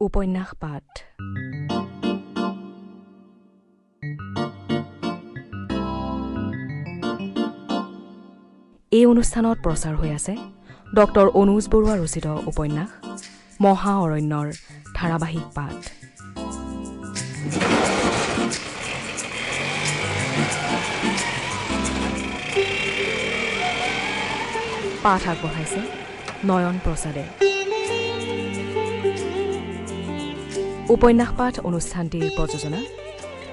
উপন্যাস পাঠ এই অনুষ্ঠানত প্ৰচাৰ হৈ আছে ডক্টৰ অনুজ বৰুৱা ৰচিত উপন্যাস মহা অৰণ্যৰ ধাৰাবাহিক পাঠ। পাঠ আগবঢ়াইছে নয়ন প্ৰসাদে। উপন্যাস পাঠ অনুষ্ঠানটিৰ প্ৰযোজনা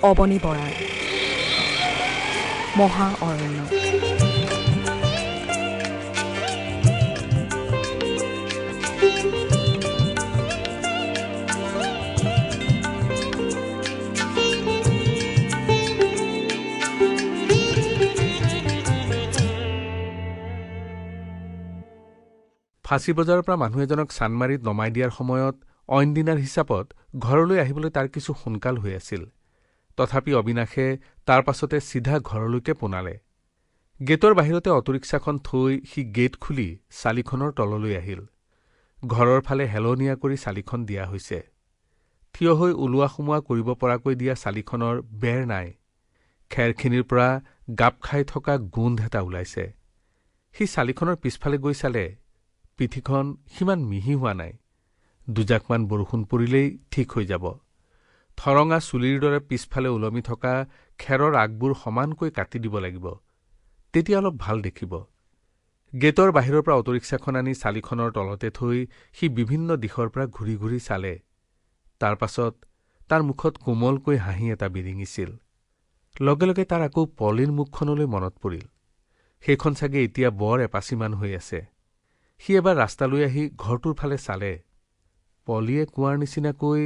অৱনী বৰাৰ। মহা অৰণ্য। ফাঁচী বজাৰৰ পৰা মানুহ এজনক চানমাৰিত নমাই দিয়াৰ সময়ত অইন দিনাৰ হিচাপত ঘৰলৈ আহিবলৈ তাৰ কিছু সোনকাল হৈ আছিল। তথাপি অবিনাশে তাৰ পাছতে চিধা ঘৰলৈকে পোনালে। গেটৰ বাহিৰতে অটোৰিক্সাখন থৈ সি গেট খুলি চালিখনৰ তললৈ আহিল। ঘৰৰ ফালে হেলনীয়া কৰি চালিখন দিয়া হৈছে। থিয় হৈ ওলোৱা সোমোৱা কৰিব পৰাকৈ দিয়া চালিখনৰ বেৰ নাই। খেৰখিনিৰ পৰা গাপ খাই থকা গোন্ধ এটা ওলাইছে। সি চালিখনৰ পিছফালে গৈ চালে পিঠিখন সিমান মিহি হোৱা নাই। দুজাকমান বৰষুণ পৰিলেই ঠিক হৈ যাব। থৰঙা চুলিৰ দৰে পিছফালে ওলমি থকা খেৰৰ আগবোৰ সমানকৈ কাটি দিব লাগিব, তেতিয়া অলপ ভাল দেখিব। গেটৰ বাহিৰৰ পৰা অটোৰিক্সাখন আনি চালিখনৰ তলতে থৈ সি বিভিন্ন দিশৰ পৰা ঘূৰি ঘূৰি চালে। তাৰ পাছত তাৰ মুখত কোমলকৈ হাঁহি এটা বিৰিঙিছিল। লগে লগে তাৰ আকৌ পলীৰ মুখখনলৈ মনত পৰিল। সেইখন চাগে এতিয়া বৰ এপাচিমান হৈ আছে। সি এবাৰ ৰাস্তালৈ আহি ঘৰটোৰ ফালে চালে। পলীয়ে কোৱাৰ নিচিনাকৈ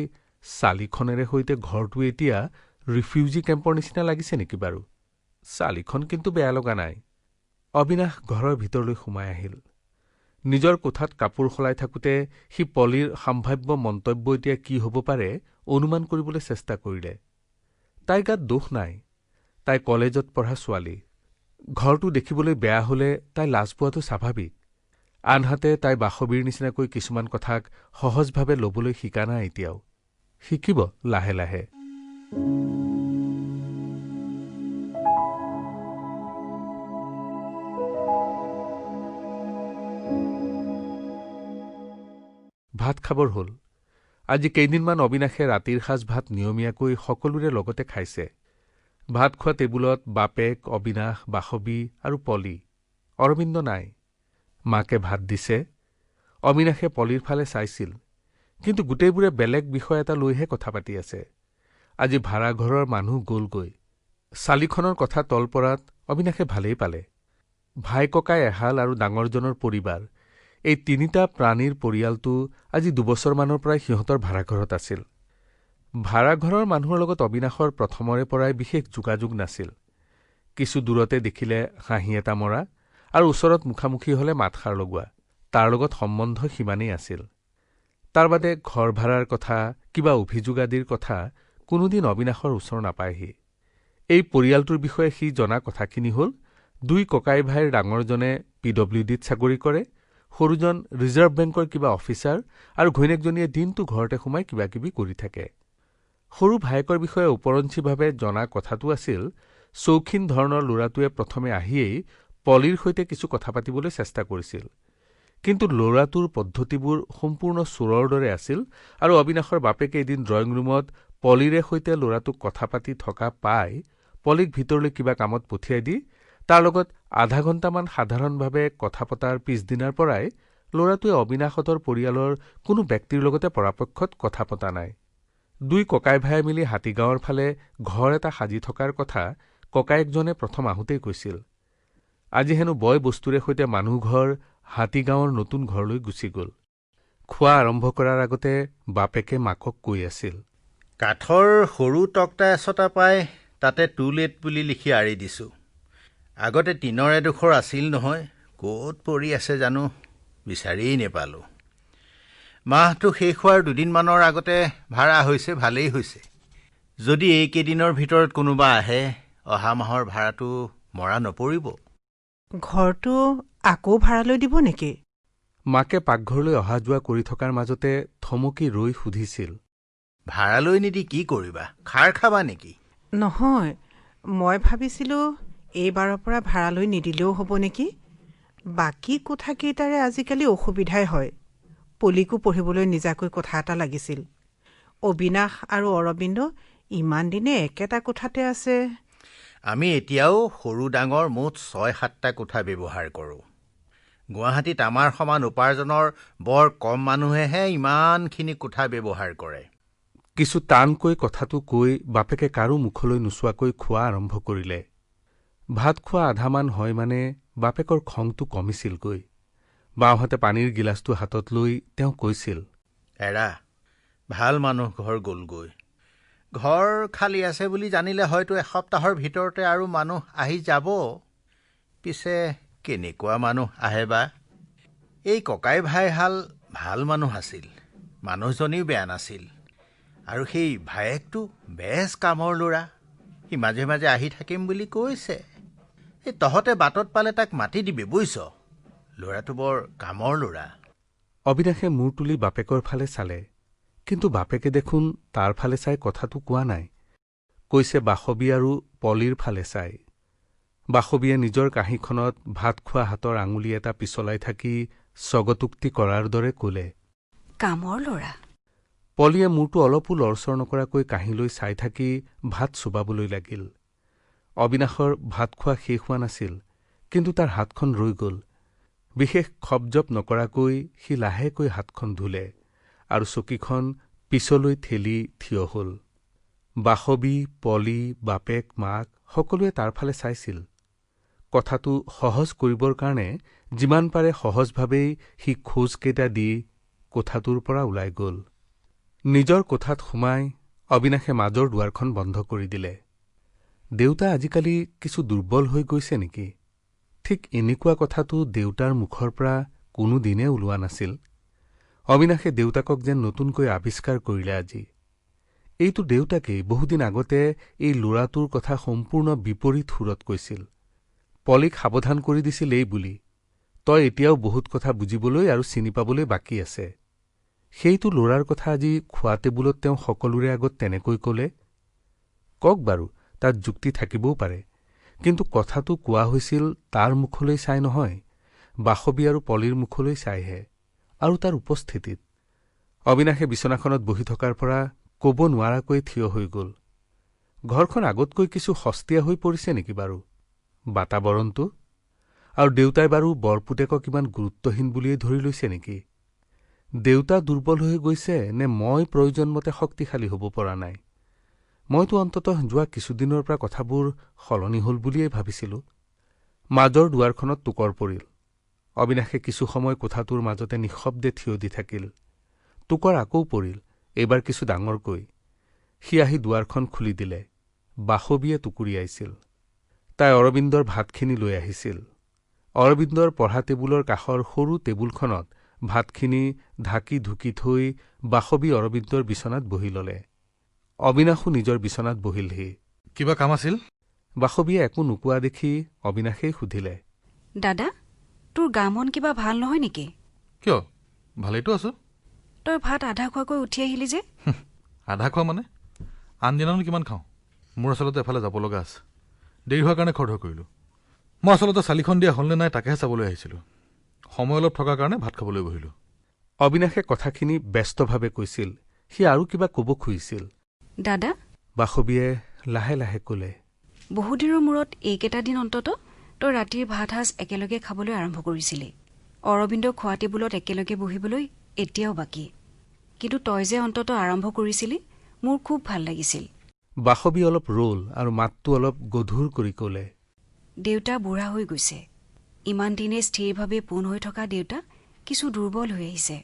চালিখনেৰে সৈতে ঘৰটো এতিয়া ৰিফিউজি কেম্পৰ নিচিনা লাগিছে নেকি বাৰু? চালিখন কিন্তু বেয়া লগা নাই। অবিনাশ ঘৰৰ ভিতৰলৈ সোমাই আহিল। নিজৰ কোঠাত কাপোৰ সলাই থাকোঁতে সি পলীৰ সাম্ভাৱ্য মন্তব্য এতিয়া কি হ'ব পাৰে অনুমান কৰিবলৈ চেষ্টা কৰিলে। তাইৰ গাত দোষ নাই। তাই কলেজত পঢ়া ছোৱালী। ঘৰটো দেখিবলৈ বেয়া হলে তাই লাজ পোৱাটো স্বাভাৱিক। আনহাতে তাই বাসৱীৰ নিচিনাকৈ কিছুমান কথাক সহজভাৱে ল'বলৈ শিকা নাই এতিয়াও। শিকিব লাহে লাহে। ভাত খাবৰ হ'ল। আজি কেইদিনমান অবিনাশে ৰাতিৰ সাজ ভাত নিয়মীয়াকৈ সকলোৰে লগতে খাইছে। ভাত খোৱা টেবুলত বাপেক, অবিনাশ, বাসৱী আৰু পলী। অৰবিন্দ নাই। মাকে ভাত দিছে। অবিনাশে পলীৰ ফালে চাইছিল, কিন্তু গোটেইবোৰে বেলেগ বিষয় এটা লৈহে কথা পাতি আছে। আজি ভাড়াঘৰৰ মানুহ গ'লগৈ। চালিখনৰ কথা তল পৰাত অবিনাশে ভালেই পালে। ভাই ককাই এহাল আৰু ডাঙৰজনৰ পৰিবাৰ, এই তিনিটা প্ৰাণীৰ পৰিয়ালটো আজি ২ বছৰমানৰ পৰাই সিহঁতৰ ভাড়াঘৰত আছিল। ভাড়াঘৰৰ মানুহৰ লগত অবিনাশৰ প্ৰথমৰে পৰাই বিশেষ যোগাযোগ নাছিল। কিছু দূৰতে দেখিলে হাঁহি এটা মৰা আৰু ওচৰত মুখামুখি হলে মাতষাৰ লগোৱা, তাৰ লগত সম্বন্ধ সিমানেই আছিল। তাৰ বাদে ঘৰ ভাড়াৰ কথা, কিবা অভিযোগ আদিৰ কথা কোনোদিন অবিনাশৰ ওচৰ নাপায়হি। এই পৰিয়ালটোৰ বিষয়ে সি জনা কথাখিনি হ'ল ২ ককাই ভাইৰ ডাঙৰজনে PWDত চাকৰি কৰে, সৰুজন ৰিজাৰ্ভ বেংকৰ কিবা অফিচাৰ আৰু ঘৈণীয়েকজনীয়ে দিনটো ঘৰতে সোমাই কিবা কিবি কৰি থাকে। সৰু ভায়েকৰ বিষয়ে ওপৰঞ্চিভাৱে জনা কথাটো আছিল চৌখিন ধৰণৰ ল'ৰাটোৱে প্ৰথমে আহিয়েই পলীৰ সৈতে কিছু কথা পাতিবলৈ চেষ্টা কৰিছিল। কিন্তু ল'ৰাটোৰ পদ্ধতিবোৰ সম্পূৰ্ণ চোৰৰ দৰে আছিল আৰু অবিনাশৰ বাপেকে এদিন ড্ৰয়িং ৰুমত পলীৰে সৈতে ল'ৰাটোক কথা পাতি থকা পাই পলীক ভিতৰলৈ কিবা কামত পঠিয়াই দি তাৰ লগত আধা ঘণ্টামান সাধাৰণভাৱে কথা পতাৰ পিছদিনাৰ পৰাই ল'ৰাটোৱে অবিনাশহঁতৰ পৰিয়ালৰ কোনো ব্যক্তিৰ লগতে পৰাপক্ষত কথা পতা নাই। ২ ককাই ভাই মিলি হাতীগাঁৱৰ ফালে ঘৰ এটা সাজি থকাৰ কথা ককায়েকজনে প্ৰথম আহোঁতেই কৈছিল। আজি হেনো বয় বস্তুৰে সৈতে মানুহঘৰ হাতীগাঁৱৰ নতুন ঘৰলৈ গুচি গ'ল। খোৱা আৰম্ভ কৰাৰ আগতে বাপেকে মাকক কৈ আছিল, কাঠৰ সৰু তক্তা এচটা পাই তাতে টু লেট বুলি লিখি আঁৰি দিছোঁ। আগতে টিনৰ এডোখৰ আছিল নহয়, ক'ত পৰি আছে জানো, বিচাৰিয়েই নেপালোঁ। মাহটো শেষ হোৱাৰ ২ দিনমানৰ আগতে ভাড়া হৈছে, ভালেই হৈছে। যদি এইকেইদিনৰ ভিতৰত কোনোবা আহে, অহা মাহৰ ভাড়াটো মৰা নপৰিব। ঘৰটো আকৌ ভাড়ালৈ দিব নেকি? মাকে পাকঘৰলৈ অহা যোৱা কৰি থকাৰ মাজতে থমকি ৰৈ সুধিছিল, ভাড়ালৈ নিদি কি কৰিবা? খাৰ খাবা নেকি? নহয়, মই ভাবিছিলোঁ এইবাৰৰ পৰা ভাড়ালৈ নিদিলেও হ'ব নেকি? বাকী কোঠাকেইটাৰে আজিকালি অসুবিধাই হয়। পলিকো পঢ়িবলৈ নিজাকৈ কোঠা এটা লাগিছিল। অবিনাশ আৰু অৰবিন্দ ইমান দিনে একেটা কোঠাতে আছে। আমি এতিয়াও সৰু ডাঙৰ মুঠ ৬-৭টা কোঠা ব্যৱহাৰ কৰোঁ। গুৱাহাটীত আমাৰ সমান উপাৰ্জনৰ বৰ কম মানুহেহে ইমানখিনি কোঠা ব্যৱহাৰ কৰে। কিছু টানকৈ কথাটো কৈ বাপেকে কাৰো মুখলৈ নোচোৱাকৈ খোৱা আৰম্ভ কৰিলে। ভাত খোৱা আধামান হয় মানে বাপেকৰ খংটো কমিছিলগৈ। বাওঁহাতে পানীৰ গিলাচটো হাতত লৈ তেওঁ কৈছিল, এৰা, ভাল মানুহ ঘৰ গ'লগৈ। ঘৰ খালী আছে বুলি জানিলে হয়তো এসপ্তাহৰ ভিতৰতে আৰু মানুহ আহি যাব। পিছে কেনেকুৱা মানুহ আহে বা? এই ককাই ভাইহাল ভাল মানুহ আছিল, মানুহজনীও বেয়া নাছিল। আৰু সেই ভায়েকটো বেছ কামৰ ল'ৰা। সি মাজে মাজে আহি থাকিম বুলি কৈছে। এই তহঁতে বাটত পালে তাক মাতি দিবি, বুজিছ? ল'ৰাটো বৰ কামৰ ল'ৰা। অবিনাশে মূৰ তুলি বাপেকৰ ফালে চালে, কিন্তু বাপেকে দেখোন তাৰ ফালে চাই কথাটো কোৱা নাই। কৈছে বাসৱী আৰু পলিৰ ফালে চাই। বাসৱীয়ে নিজৰ কাঁহীখনত ভাত খোৱা হাতৰ আঙুলি এটা পিছলাই থাকি স্বগতোক্তি কৰাৰ দৰে ক'লে, কামৰ ল'ৰা। পলিয়ে মূৰটো অলপো লৰচৰ নকৰাকৈ কাঁহীলৈ চাই থাকি ভাত চোবাবলৈ লাগিল। অবিনাশৰ ভাত খোৱা শেষ হোৱা নাছিল, কিন্তু তাৰ হাতখন ৰৈ গ'ল। বিশেষ খপজপ নকৰাকৈ সি লাহেকৈ হাতখন ধুলে আৰু চকীখন পিছলৈ ঠেলি থিয় হ'ল। বাসৱী, পলি, বাপেক, মাক সকলোৱে তাৰ ফালে চাইছিল। কথাটো সহজ কৰিবৰ কাৰণে যিমান পাৰে সহজভাৱেই সি খোজকেইটা দি কোঠাটোৰ পৰা ওলাই গ'ল। নিজৰ কোঠাত সোমাই অবিনাশে মাজৰ দুৱাৰখন বন্ধ কৰি দিলে। দেউতা আজিকালি কিছু দুৰ্বল হৈ গৈছে নেকি? ঠিক এনেকুৱা কথাটো দেউতাৰ মুখৰ পৰা কোনো দিনে ওলোৱা নাছিল। অবিনাশে দেউতাকক যেন নতুনকৈ আৱিষ্কাৰ কৰিলে আজি। এইটো দেউতাকেই বহুদিন আগতে এই ল'ৰাটোৰ কথা সম্পূৰ্ণ বিপৰীত সুৰত কৈছিল। পলিক সাৱধান কৰি দিছিল এই বুলি, তই এতিয়াও বহুত কথা বুজিবলৈ আৰু চিনি পাবলৈ বাকী আছে। সেইটো ল'ৰাৰ কথা আজি খোৱা টেবুলত তেওঁ সকলোৰে আগত তেনেকৈ ক'লে। কওক বাৰু, তাত যুক্তি থাকিবও পাৰে, কিন্তু কথাটো কোৱা হৈছিল তাৰ মুখলৈ চাই নহয়, বাসৱী আৰু পলিৰ মুখলৈ চাইহে, আৰু তাৰ উপস্থিতিত। অবিনাশে বিচনাখনত বহি থকাৰ পৰা ক'ব নোৱাৰাকৈ থিয় হৈ গ'ল। ঘৰখন আগতকৈ কিছু সস্তীয়া হৈ পৰিছে নেকি বাৰু? বাতাবৰণটো? আৰু দেউতাই বাৰু বৰপুতেকক ইমান গুৰুত্বহীন বুলিয়েই ধৰি লৈছে নেকি? দেউতা দুৰ্বল হৈ গৈছে নে মই প্ৰয়োজনমতে শক্তিশালী হ'ব পৰা নাই? মইতো অন্ততঃ যোৱা কিছুদিনৰ পৰা কথাবোৰ সলনি হ'ল বুলিয়েই ভাবিছিলোঁ। মাজৰ দুৱাৰখনত টোকৰ পৰিল। অবিনাশে কিছু সময় কোঠাটোৰ মাজতে নিঃশব্দে থিয় দি থাকিল। টোকৰ আকৌ পৰিল, এইবাৰ কিছু ডাঙৰকৈ। সি আহি দুৱাৰখন খুলি দিলে। বাসৱীয়ে টুকুৰিয়াইছিল। তাই অৰবিন্দৰ ভাতখিনি লৈ আহিছিল। অৰবিন্দৰ পঢ়া টেবুলৰ কাষৰ সৰু টেবুলখনত ভাতখিনি ঢাকি ঢুকি থৈ বাসৱী অৰবিন্দৰ বিচনাত বহি ল'লে। অবিনাশো নিজৰ বিচনাত বহিলহি। কিবা কাম আছিল? বাসৱীয়ে একো নোকোৱা দেখি অবিনাশেই সুধিলে, দাদা, তোৰ গা মন কিবা ভাল নহয় নেকি? কিয়? ভালেইতো আছো। তই ভাত আধা খোৱাকৈ উঠি আহিলি যে? আধা খোৱা মানে? আন দিনানো কিমান খাওঁ? মোৰ আচলতে এফালে যাব লগা আছে। দেৰি হোৱাৰ কাৰণে খৰধৰ কৰিলোঁ। মই আচলতে চালিখন দিয়া হ'লনে নাই তাকেহে চাবলৈ আহিছিলোঁ। সময় অলপ থকাৰ কাৰণে ভাত খাবলৈ বহিলোঁ। অবিনাশে কথাখিনি ব্যস্তভাৱে কৈছিল। সি আৰু কিবা ক'ব খুজিছিল। দাদা, বাসৱীয়ে লাহে লাহে ক'লে, বহুদিনৰ মূৰত এইকেইটা দিন অন্তত তই ৰাতিৰ ভাত সাজ একেলগে খাবলৈ আৰম্ভ কৰিছিলি। অৰবিন্দ খোৱা টেবুলত একেলগে বহিবলৈ এতিয়াও বাকী। কিন্তু তই যে অন্তত আৰম্ভ কৰিছিলি, মোৰ খুব ভাল লাগিছিল। বাসৱী অলপ ৰ'ল আৰু মাতটো অলপ গধুৰ কৰি ক'লে, দেউতা বুঢ়া হৈ গৈছে। ইমান দিনে স্থিৰভাৱে পোন হৈ থকা দেউতা কিছু দুৰ্বল হৈ আহিছে।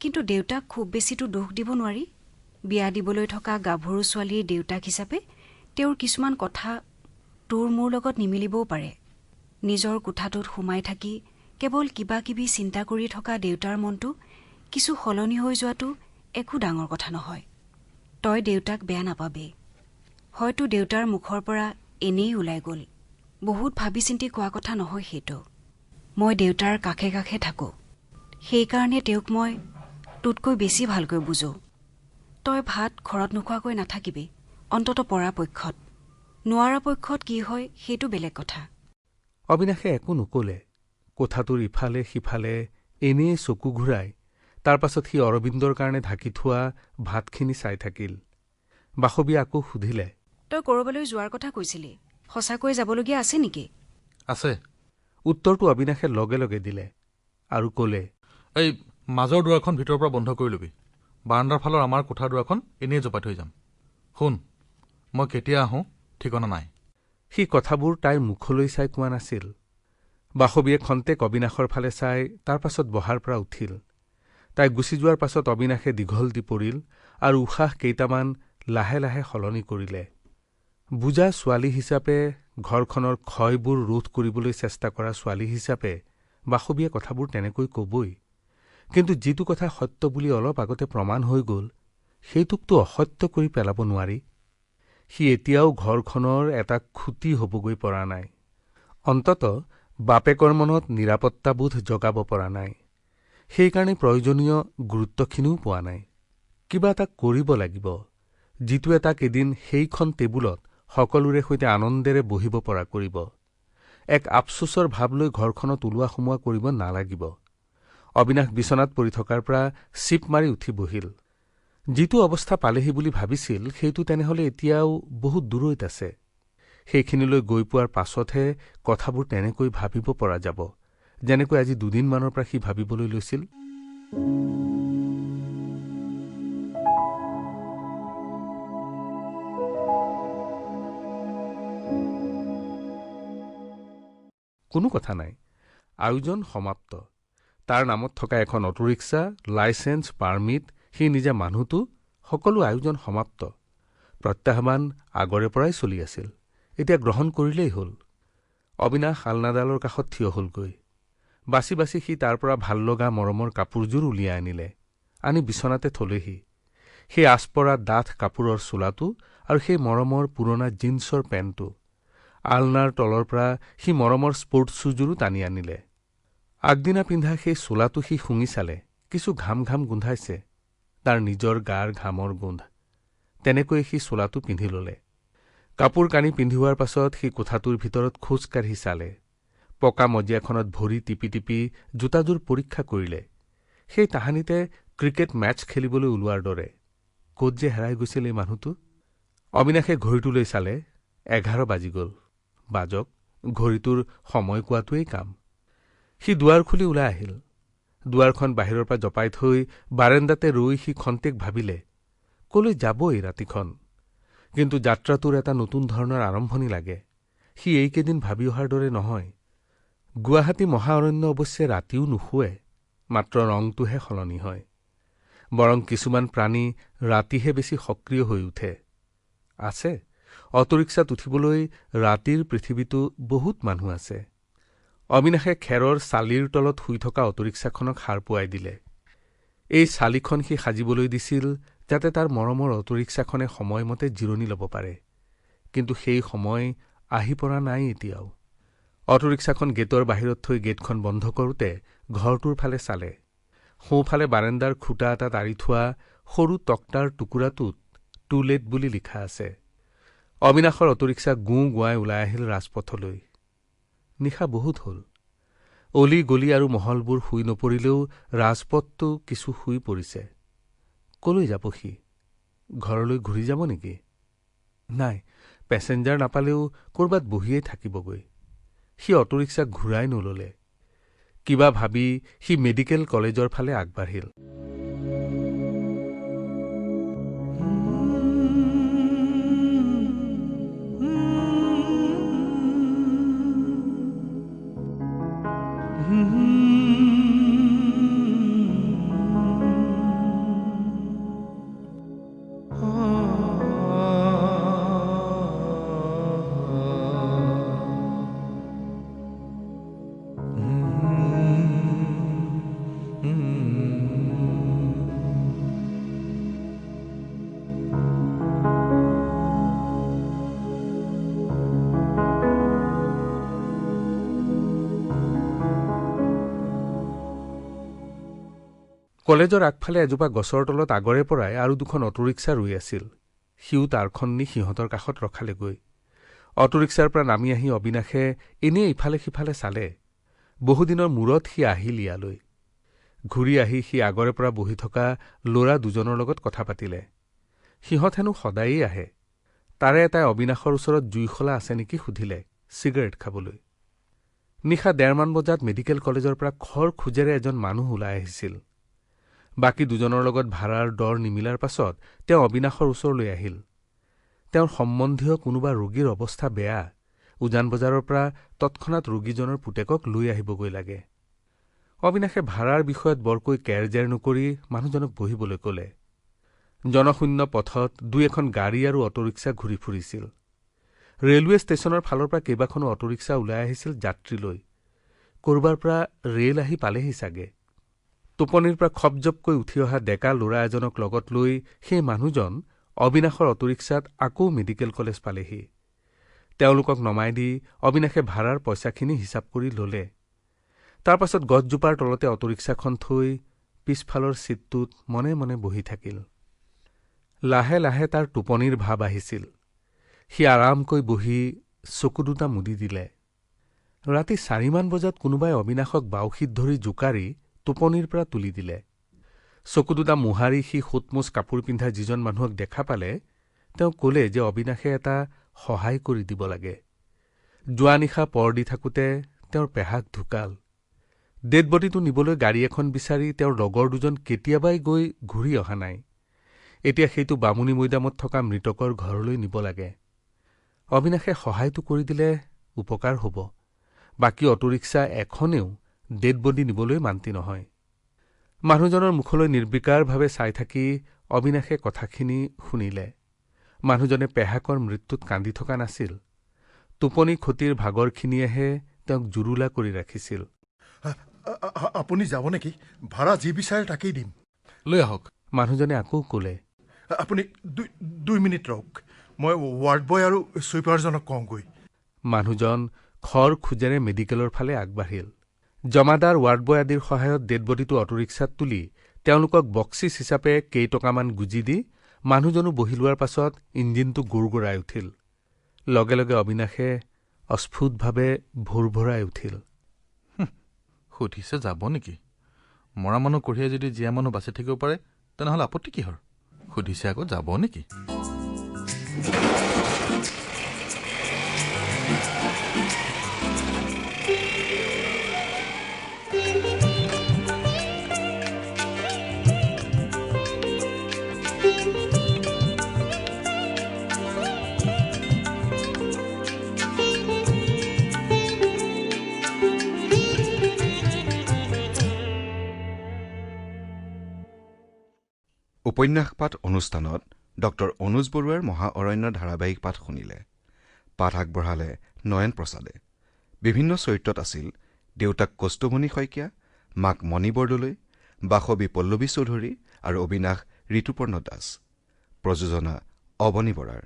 কিন্তু দেউতাক খুব বেছিতো দোষ দিব নোৱাৰি। বিয়া দিবলৈ থকা গাভৰু ছোৱালীৰ দেউতাক হিচাপে তেওঁৰ কিছুমান কথা তোৰ মোৰ লগত নিমিলিবও পাৰে। নিজৰ কোঠাটোত সোমাই থাকি কেৱল কিবা কিবি চিন্তা কৰি থকা দেউতাৰ মনটো কিছু সলনি হৈ যোৱাটো একো ডাঙৰ কথা নহয়। তই দেউতাক বেয়া নাপাবি। হয়তো দেউতাৰ মুখৰ পৰা এনেই ওলাই গ'ল। বহুত ভাবি চিন্তি কোৱা কথা নহয় সেইটো। মই দেউতাৰ কাষে কাষে থাকোঁ। সেইকাৰণে তেওঁক মই তোতকৈ বেছি ভালকৈ বুজো। তই ভাত ঘৰত নোখোৱাকৈ নাথাকিবি, অন্তত পৰাপক্ষত। নোৱাৰা পক্ষত কি হয় সেইটো বেলেগ কথা। অবিনাশে একো নকলে। কোঠাটোৰ ইফালে সিফালে এনেই চকু ঘূৰাই তাৰ পাছত সি অৰবিন্দৰ কাৰণে ঢাকি থোৱা ভাতখিনি চাই থাকিল। বাসৱীয়ে আকৌ সুধিলে, তই কৰবালৈ যোৱাৰ কথা কৈছিলি, সঁচাকৈ যাবলগীয়া আছে নেকি? আছে। উত্তৰটো অবিনাশে লগে লগে দিলে আৰু কলে, এই মাজৰ দুৱাৰখন ভিতৰৰ পৰা বন্ধ কৰি ল'বি। বাৰাণ্ডাৰ ফালৰ আমাৰ কোঠাৰ দুৱাৰখন এনেই জপাই থৈ যাম। শুন, মই কেতিয়া আহোঁ ঠিকনা নাই। সি কথাবোৰ তাইৰ মুখলৈ চাই কোৱা নাছিল। বাসৱীয়ে খন্তেক অবিনাশৰ ফালে চাই তাৰ পাছত বহাৰ পৰা উঠিল। তাই গুচি যোৱাৰ পাছত অবিনাশে দীঘল দি পৰিল আৰু উশাহ কেইটামান লাহে লাহে সলনি কৰিলে। বুজা ছোৱালী হিচাপে, ঘৰখনৰ ক্ষয়বোৰ ৰোধ কৰিবলৈ চেষ্টা কৰা ছোৱালী হিচাপে বাসৱীয়ে কথাবোৰ তেনেকৈ কবই। কিন্তু যিটো কথা সত্য বুলি অলপ আগতে প্ৰমাণ হৈ গ'ল, সেইটোকতো অসত্য কৰি পেলাব নোৱাৰি। সি এতিয়াও ঘৰখনৰ এটা খুঁটি হবগৈ পৰা নাই। অন্তত বাপেকৰ মনত নিৰাপত্তাবোধ জগাব পৰা নাই। সেইকাৰণে প্ৰয়োজনীয় গুৰুত্বখিনিও পোৱা নাই। কিবা এটা কৰিব লাগিব, যিটোৱে তাক এদিন সেইখন টেবুলত সকলোৰে সৈতে আনন্দেৰে বহিব পৰা কৰিব। এক আফচোচৰ ভাৱ লৈ ঘৰখনত ওলোৱা সোমোৱা কৰিব নালাগিব। অবিনাশ বিচনাত পৰি থকাৰ পৰা চিপ মাৰি উঠি বহিল। যিটো অৱস্থা পালেহি বুলি ভাবিছিল সেইটো তেনেহলে এতিয়াও বহুত দূৰৈত আছে। সেইখিনিলৈ গৈ পোৱাৰ পাছতহে কথাবোৰ তেনেকৈ ভাবিব পৰা যাব, যেনেকৈ আজি দুদিনমানৰ পৰা সি ভাবিবলৈ লৈছিল। কোনো কথা নাই, আয়োজন সমাপ্ত। তাৰ নামত থকা এখন অটোৰিক্সা, লাইচেন্স, পাৰ্মিট, সি নিজে মানুহটো, সকলো আয়োজন সমাপ্ত। প্ৰত্যাহ্বান আগৰে পৰাই চলি আছিল, এতিয়া গ্ৰহণ কৰিলেই হ'ল। অবিনাশ আলনাডালৰ কাষত থিয় হলগৈ। বাচি বাচি সি তাৰ পৰা ভাল লগা মৰমৰ কাপোৰযোৰ উলিয়াই আনিলে, আনি বিচনাতে থলেহি। সেই আচপৰা ডাঠ কাপোৰৰ চোলাটো আৰু সেই মৰমৰ পুৰণা জিন্সৰ পেণ্টটো। আলনাৰ তলৰ পৰা সি মৰমৰ স্পৰ্টছ শ্বুযোৰো টানি আনিলে। আগদিনা পিন্ধা সেই চোলাটো সি শুঙি চালে, কিছু ঘাম ঘাম গোন্ধাইছে, তাৰ নিজৰ গাৰ ঘামৰ গোন্ধ। তেনেকৈ সি চোলাটো পিন্ধি ললে। কাপোৰ কানি পিন্ধোৱাৰ পাছত সি কোঠাটোৰ ভিতৰত খোজ কাঢ়ি চালে। পকা মজিয়াখনত ভৰি টিপি টিপি জোতাযোৰ পৰীক্ষা কৰিলে। সেই তাহানিতে ক্ৰিকেট মেচ খেলিবলৈ ওলোৱাৰ দৰে। ক'ত যে হেৰাই গৈছিল এই মানুহটো। অবিনাশে ঘড়ীটোলৈ চালে, 11 বাজি গ'ল। বাজক, ঘড়ীটোৰ সময় কোৱাটোৱেই কাম। সি দুৱাৰ খুলি ওলাই আহিল। দুৱাৰখন বাহিৰৰ পৰা জপাই থৈ বাৰেণ্ডাতে ৰৈ সি খন্তেক ভাবিলে, কলৈ যাব এই ৰাতিখন। কিন্তু যাত্ৰাটোৰ এটা নতুন ধৰণৰ আৰম্ভণি লাগে। সি এইকেইদিন ভাবি অহাৰ দৰে নহয়। গুৱাহাটী মহাঅৰণ্য অৱশ্যে ৰাতিও নুশুৱে, মাত্ৰ ৰংটোহে সলনি হয়। বৰং কিছুমান প্ৰাণী ৰাতিহে বেছি সক্ৰিয় হৈ উঠে। আছে, অটোৰিক্সাত উঠিবলৈ ৰাতিৰ পৃথিৱীতো বহুত মানুহ আছে। অবিনাশে খেৰৰ চালিৰ তলত শুই থকা অটোৰিক্সাখনক সাৰ পুৱাই দিলে। এই চালিখন সি সাজিবলৈ দিছিল যাতে তাৰ মৰমৰ অটোৰিক্সাখনে সময়মতে জিৰণি ল'ব পাৰে। কিন্তু সেই সময় আহি পৰা নাই এতিয়াও। অটোৰিক্সাখন গেটৰ বাহিৰত থৈ গেটখন বন্ধ কৰোঁতে ঘৰটোৰ ফালে চালে। সোঁফালে বাৰেণ্ডাৰ খুটা এটাত আঁৰি থোৱা সৰু তক্তাৰ টুকুৰাটোত টু লেট বুলি লিখা আছে। অবিনাশৰ অটোৰিক্সা গোঁ গোৱাই ওলাই আহিল ৰাজপথলৈ। নিশা বহুত হল। অলি গলি আৰু মহলবোৰ শুই নপৰিলেও ৰাজপথটো কিছু শুই পৰিছে। কলৈ যাব সি? ঘৰলৈ ঘূৰি যাব নেকি? নাই, পেচেঞ্জাৰ নাপালেও কৰবাত বহিয়েই থাকিবগৈ। সি অটোৰিক্সা ঘূৰাই নললে। কিবা ভাবি সি মেডিকেল কলেজৰ ফালে আগবাঢ়িল। কলেজৰ আগফালে এজোপা গছৰ তলত আগৰে পৰাই আৰু দুখন অটোৰিক্সা ৰৈ আছিল। সিও তাৰখন নি সিহঁতৰ কাষত ৰখালেগৈ। অটোৰিক্সাৰ পৰা নামি আহি অবিনাশে এনেই ইফালে সিফালে চালে। বহুদিনৰ মূৰত সি আহিল ইয়ালৈ। ঘূৰি আহি সি আগৰে পৰা বহি থকা ল'ৰা দুজনৰ লগত কথা পাতিলে। সিহঁত হেনো সদায়েই আহে। তাৰে এটাই অবিনাশৰ ওচৰত জুইশলা আছে নেকি সুধিলে চিগাৰেট খাবলৈ। নিশা 1:30 বজাত মেডিকেল কলেজৰ পৰা খৰ খোজেৰে এজন মানুহ ওলাই আহিছিল। বাকী দুজনৰ লগত ভাড়াৰ দৰ নিমিলাৰ পাছত তেওঁ অবিনাশৰ ওচৰলৈ আহিল। তেওঁৰ সম্বন্ধীয় কোনোবা ৰোগীৰ অৱস্থা বেয়া, উজান বজাৰৰ পৰা তৎক্ষণাৎ ৰোগীজনৰ পুতেকক লৈ আহিবগৈ লাগে। অবিনাশে ভাড়াৰ বিষয়ত বৰকৈ কেৰজেৰ নকৰি মানুহজনক বহিবলৈ ক'লে। জনশূন্য পথত 2-এখন গাড়ী আৰু অটোৰিক্সা ঘূৰি ফুৰিছিল। ৰেলৱে ষ্টেচনৰ ফালৰ পৰা কেইবাখনো অটোৰিক্সা ওলাই আহিছিল যাত্ৰী লৈ। কৰবাৰ পৰা ৰেল আহি পালেহি চাগে। টোপনিৰ পৰা খপজপকৈ উঠি অহা ডেকা ল'ৰা এজনক লগত লৈ সেই মানুহজন অবিনাশৰ অটোৰিক্সাত আকৌ মেডিকেল কলেজ পালেহি। তেওঁলোকক নমাই দি অবিনাশে ভাড়াৰ পইচাখিনি হিচাপ কৰি ল'লে। তাৰ পাছত গছজোপাৰ তলতে অটোৰিক্সাখন থৈ পিছফালৰ ছিটটোত মনে মনে বহি থাকিল। লাহে লাহে তাৰ টোপনিৰ ভাৱ আহিছিল। সি আৰামকৈ বহি চকু দুটা মুদি দিলে। ৰাতি 4 বজাত কোনোবাই অবিনাশক বাউসীত ধৰি জোকাৰি টোপনিৰ পৰা তুলি দিলে। চকু দুটা মোহাৰি সি সোতমোজ কাপোৰ পিন্ধা যিজন মানুহক দেখা পালে তেওঁ ক'লে যে অবিনাশে এটা সহায় কৰি দিব লাগে। যোৱা নিশা পৰ দি থাকোঁতে তেওঁৰ পেহাক ঢুকাল। ডেড বডিটো নিবলৈ গাড়ী এখন বিচাৰি তেওঁৰ লগৰ দুজন কেতিয়াবাই গৈ ঘূৰি অহা নাই। এতিয়া সেইটো বামুণী মৈদামত থকা মৃতকৰ ঘৰলৈ নিব লাগে। অবিনাশে সহায়টো কৰি দিলে উপকাৰ হ'ব। বাকী অটোৰিক্সা এখনেও ডেড বডি নিবলৈ মান্তি নহয়। মানুহজনৰ মুখলৈ নিৰ্বিকাৰভাৱে চাই থাকি অবিনাশে কথাখিনি শুনিলে। মানুহজনে পেহাকৰ মৃত্যুত কান্দি থকা নাছিল। টোপনি ক্ষতিৰ ভাগৰখিনিয়েহে তেওঁক জুৰুলা কৰি ৰাখিছিল। আপুনি যাব নেকি? ভাড়া যি বিচাৰে তাকেই দিম। লৈ আহক। মানুহজনে আকৌ ক'লে। আপুনি 2 মিনিট ৰওক, মই ৱাৰ্ড বয় আৰু ছুইপাৰজনক কওঁগৈ। মানুহজন খৰ খোজেৰে মেডিকেলৰ ফালে আগবাঢ়িল। জমাদাৰ ৱাৰ্ড বয় আদিৰ সহায়ত ডেড বডিটো অটোৰিক্সাত তুলি তেওঁলোকক বক্সিচ হিচাপে কেইটকামান গুজি দি মানুহজনো বহি লোৱাৰ পাছত ইঞ্জিনটো গুৰগুৰাই উঠিল। লগে লগে অবিনাশে অস্ফুটভাৱে ভোৰ ভৰাই উঠিল। সুধিছে যাব নেকি? মৰা মানুহ কঢ়িয়াই যদি জীয়া মানুহ বাচি থাকিব পাৰে তেনেহ'লে আপত্তি কিহৰ? সুধিছে আকৌ যাব নেকি? উপন্যাস পাঠ অনুষ্ঠানত ডক্টৰ অনুজ বৰুৱাৰ মহাঅৰণ্যৰ ধাৰাবাহিক পাঠ শুনিলে। পাঠ আগবঢ়ালে নয়ন প্ৰসাদে। বিভিন্ন চৰিত্ৰত আছিল দেউতাক কষ্টুমণি শইকীয়া, মাক মণি বৰদলৈ, বাসৱী পল্লৱী চৌধুৰী আৰু অবিনাশ ঋতুপৰ্ণ দাস। প্ৰযোজনা অৱনী বৰাৰ।